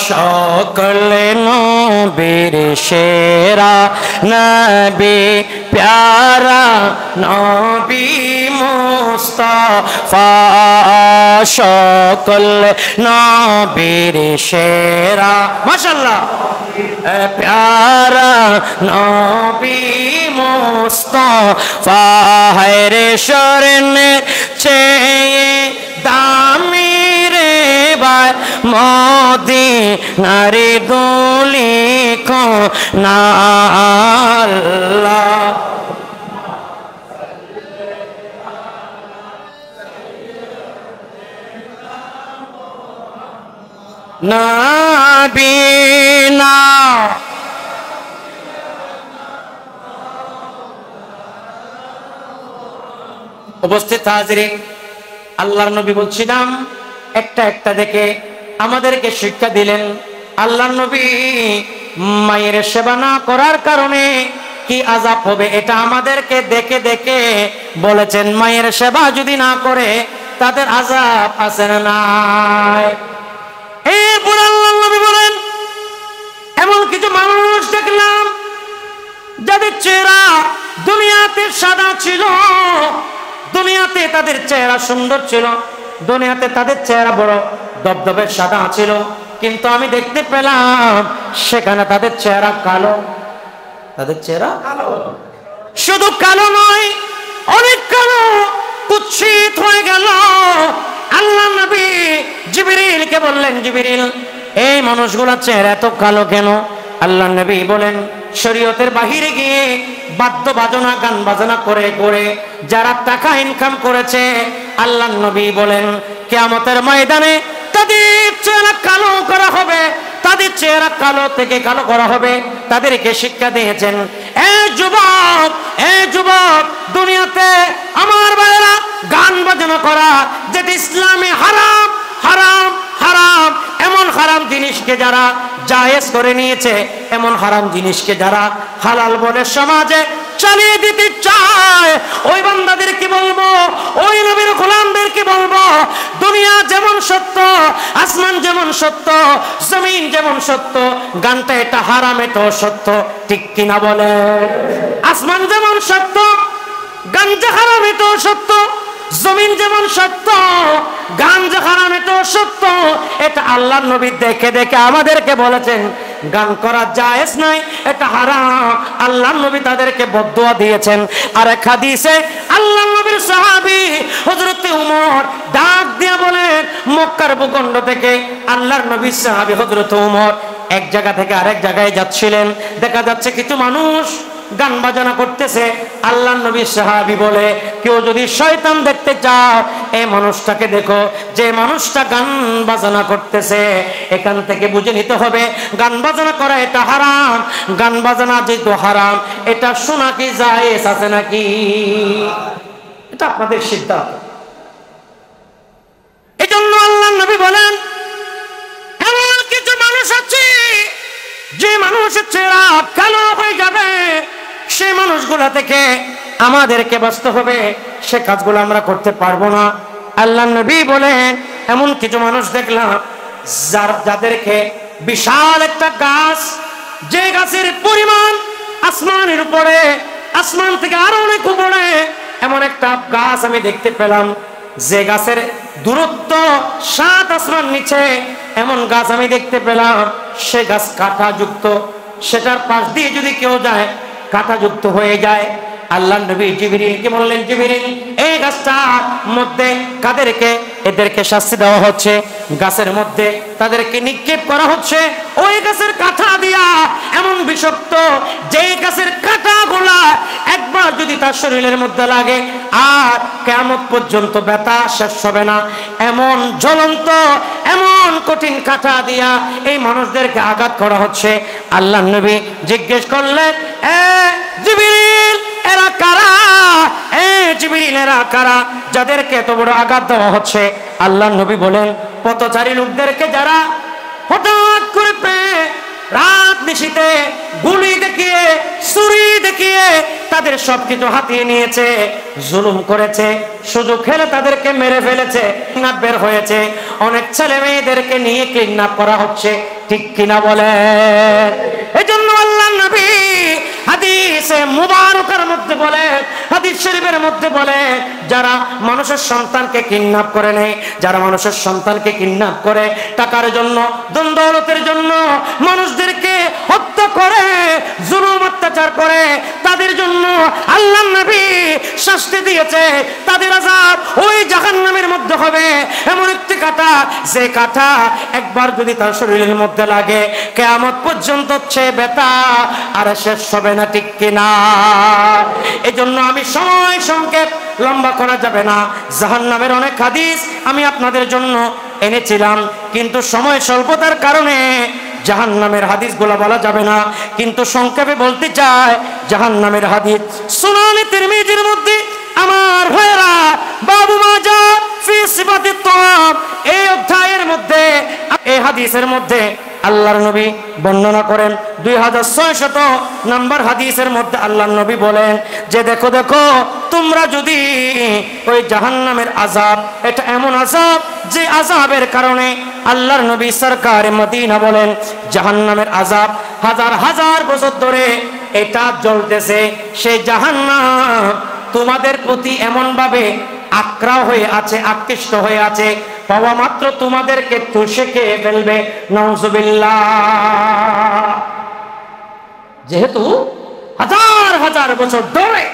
সকলে নবীর সেরা নবী প্যারা নবী মুস্তাফা, সকলে নবীর সেরা, মাশাআল্লাহ, প্যারা নবী মুস্তাফা, হায়রে শরণের চেয়ে দামি রে ভাই মদিনার দুলি কো না আল্লাহ। নবীনা উপস্থিত হাজিরিন, আল্লাহর নবী বলছিলাম একটা একটা দেখে আমাদেরকে শিক্ষা দিলেন। আল্লাহর নবী মায়ের সেবা না করার কারণে কি আযাব হবে এটা আমাদেরকে দেখে দেখে বলেছেন। মায়ের সেবা যদি না করে তাদের আযাব আছে না নাই? এরপর আল্লাহর নবী বলেন, এমন কিছু মানুষ দেখলাম যাদের চেহারা দুনিয়াতে সাদা ছিল, দুনিয়াতে তাদের চেহারা সুন্দর ছিল, দুনিয়াতে তাদের চেহারা বড় দবদবে সাদা ছিল, কিন্তু আমি দেখতে পেলাম সেখানে তাদের চেহারা কালো। তাদের চেহারা কালো, শুধু কালো নয়, অনেক কালো, কুৎসিত হয়ে গেল। আল্লাহ নবী জিবরিলকে বললেন, জিবরিল এই মানুষগুলোর চেহারা এত কালো কেন? আল্লাহ নবী বলেন, শরীয়তের বাহিরে গিয়ে বাদ্য বাজনা গান বাজনা করে করে যারা টাকা ইনকাম করেছে, আল্লাহ নবী বলেন কিয়ামতের ময়দানে তাদের চেহারা কালো করা হবে, তাদের চেহারা কালো থেকে কালো করা হবে। তাদেরকে শিক্ষা দিয়েছেন, এ যুবক, এ যুবক, দুনিয়াতে আমার ভাইরা গান বাজনা করা যেটা ইসলামে হারাম, হারাম, হারাম, এমন হারাম জিনিসকে যারা জায়েজ করে নিয়েছে, এমন হারাম জিনিসকে যারা হালাল বলে সমাজে চালিয়ে দিতে চায়, ওই বান্দাদেরকে বলবো, ওই নবীর গোলামদেরকে বলবো, দুনিয়া যেমন সত্য, আসমান যেমন সত্য, জমিন যেমন সত্য, গানটা এটা হারাম, এটাও সত্য, ঠিক কিনা বলে? আসমান যেমন সত্য, গাঞ্জা হারাম, এটাও সত্য, জমিন যেমন সত্য, গাঞ্জা হারাম, এটাও সত্য। এটা আল্লাহর নবী দেখে দেখে আমাদেরকে বলেছেন গান করা জায়েজ নাই, এটা হারাম। আল্লাহর নবী তাদেরকে বদদুয়া দিয়েছেন। আর এক হাদিসে আল্লাহর নবীর সাহাবী হযরত উমর ডাক দিয়া বলেন, মক্কার ভূখণ্ড থেকে আল্লাহর নবীর সাহাবী হযরত উমর এক জায়গা থেকে আরেক জায়গায় যাচ্ছিলেন, দেখা যাচ্ছে কিছু মানুষ গান বাজনা করতেছে। আল্লাহ নবী সাহাবী বলে, কেউ যদি শয়তান দেখতে চাও এই মানুষটাকে দেখো, যে মানুষটা গান বাজনা করতেছে এখান থেকে বুঝে নিতে হবে গান বাজনা করা এটা হারাম। গান বাজনা যেহেতু হারাম, এটা শোনা কি জায়েজ আছে নাকি, এটা আপনাদের সিদ্ধান্ত। এজন্য আল্লাহ নবী বলেন, এমন কিছু মানুষ আছে যে মানুষের চেহারা কালো হয়ে যাবে, সেই মানুষগুলা থেকে আমাদেরকে বাঁচতে হবে, সে কাজগুলো আমরা করতে পারবো না। আল্লাহ নবী বলেন, এমন কিছু মানুষ দেখলাম যাদেরকে বিশাল একটা গাছ, যে গাছের পরিমাণ আসমানের উপরে, আসমান থেকে আরো অনেক উপরে এমন একটা গাছ আমি দেখতে পেলাম, যে গাছের দূরত্ব 7 আসমান নিচে, এমন গাছ আমি দেখতে পেলাম। সে গাছ কাঁটাযুক্ত, সেটার পাশ দিয়ে যদি কেউ যায় কাঁটাযুক্ত হয়ে যায়। আল্লাহ নবী জিবরিলকে বললেন, জিবরিল এই গাছটার মধ্যে কাদেরকে, এদেরকে শাস্তি দেওয়া হচ্ছে, গাছের মধ্যে তাদেরকে নিক্ষেপ করা হচ্ছে ওই গাছের কাঁটা দিয়া, এমন বিষাক্ত যে গাছের কাঁটাগুলা একবার যদি তার শরীরের মধ্যে লাগে আর কিয়ামত পর্যন্ত ব্যথা শেষ হবে না, এমন জ্বলন্ত এমন কঠিন কাঁটা দিয়া এই মানুষদেরকে আঘাত করা হচ্ছে। আল্লাহ নবী জিজ্ঞেস করলেন, এ জিবরিল এরা কারা, এ জিবরিল এরা কারা যাদেরকে এত বড় আঘাত দেওয়া হচ্ছে? আল্লাহ নবী বলেন, পথচারী লোকদেরকে যারা হঠাৎ করে পেয়ে রাত নিশিতে গুলি দেখিয়ে ছুরি দেখিয়ে তাদের সবকিছু হাতিয়ে নিয়েছে, জুলুম করেছে, সুযোগ খেলে তাদেরকে মেরে ফেলেছে, কিডন্যাপ বের হয়েছে, অনেক ছেলে মেয়েদেরকে নিয়ে কিডন্যাপ করা হচ্ছে, ঠিক কিনা বলে? এজন্য আল্লাহ নবী হাদিসে মুবারকের মধ্যে বলে, হাদিস শরীফের মধ্যে বলে, যারা মানুষের সন্তানকে কিডন্যাপ করে নেয়, যারা মানুষের সন্তানকে কিডন্যাপ করে টাকার জন্য, দ্বন্দ্বলতের জন্য মানুষদেরকে হত্যা করে, জুলুম অত্যাচার করে, তাদের জন্য আল্লাহ নবী শাস্তি দিয়েছে। তাদের আযাব ওই জাহান্নামের মধ্যে হবে এমন একটি কাঁটা, যে কাঁটা একবার যদি তার শরীরের মধ্যে লাগে কিয়ামত পর্যন্ত সে ব্যথা আর শেষ হবে না, ঠিক কিনা? এজন্য আমি সময় সংক্ষেপ লম্বা করা যাবে না, জাহান্নামের অনেক হাদিস আমি আপনাদের জন্য এনেছিলাম, কিন্তু সময় স্বল্পতার কারণে জাহান্নামের হাদিসগুলো বলা যাবে না, কিন্তু সংক্ষেপে বলতে চাই। জাহান্নামের হাদিস সুনানে তিরমিজির মধ্যে আমার ভাইরা বাবু মাজা ফি সিফাতিত তাআম এই অধ্যায়ের মধ্যে, এই হাদিসের মধ্যে আল্লাহর নবী বর্ণনা করেন 2600 নম্বর হাদিসের মধ্যে আল্লাহর নবী বলেন যে, দেখো দেখো তোমরা যদি ওই জাহান্নামের আযাব, এটা এমন আযাব যে আযাবের কারণে আল্লাহর নবী সরকারে মদিনা বলেন, জাহান্নামের আযাব হাজার হাজার বছর ধরে এটা জ্বলতেছে, সেই জাহান্নাম তোমাদের প্রতি এমন ভাবে আক্রান্ত হয়ে আছে, আকৃষ্ট হয়ে আছে, পাওয়া মাত্র তোমাদেরকে চুষে খেয়ে ফেলবে। নাউজুবিল্লাহ। যেহেতু হাজার হাজার বছর ধরে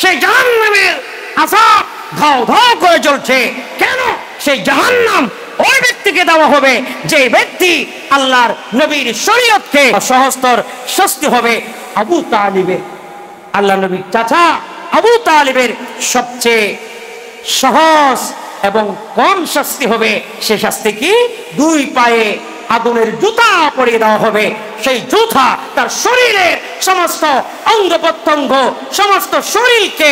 সেই জাহান্নামের আযাব ধাও ধাও করে জ্বলছে, কেন? সেই জাহান্নাম ওই ব্যক্তিকে দেওয়া হবে যে ব্যক্তি আল্লাহর নবীর শরীয়তকে সহস্তর শাস্তি হবে আবু তালিবের, আল্লাহ নবীর চাচা আবু তালিবের সবচেয়ে সহজ এবং কম শাস্তি হবে। সে শাস্তি কি? 2 পায়ে আগুনের জুতা পরিয়ে দেওয়া হবে। সেই জুতা তার শরীরের সমস্ত অঙ্গ প্রত্যঙ্গ, সমস্ত শরীরকে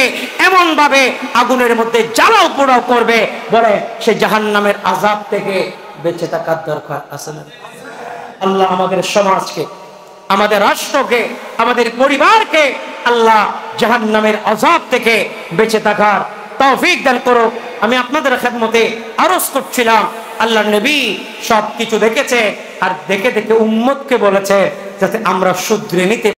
এমন ভাবে আগুনের মধ্যে জ্বালাও পোড়াও করবে, বলে সে জাহান্নামের আযাব থেকে বেঁচে থাকার দরকার আছে না? আল্লাহ আমাদের সমাজকে, আমাদের রাষ্ট্রকে, আমাদের পরিবারকে আল্লাহ জাহান্নামের আযাব থেকে বেঁচে থাকার তৌফিক দান করো। আমি আপনাদের খেদমতে আরজ করছিলাম, আল্লাহ নবী সবকিছু দেখেছে আর দেখে দেখে উম্মতকে বলেছে যাতে আমরা শুধরে নিতে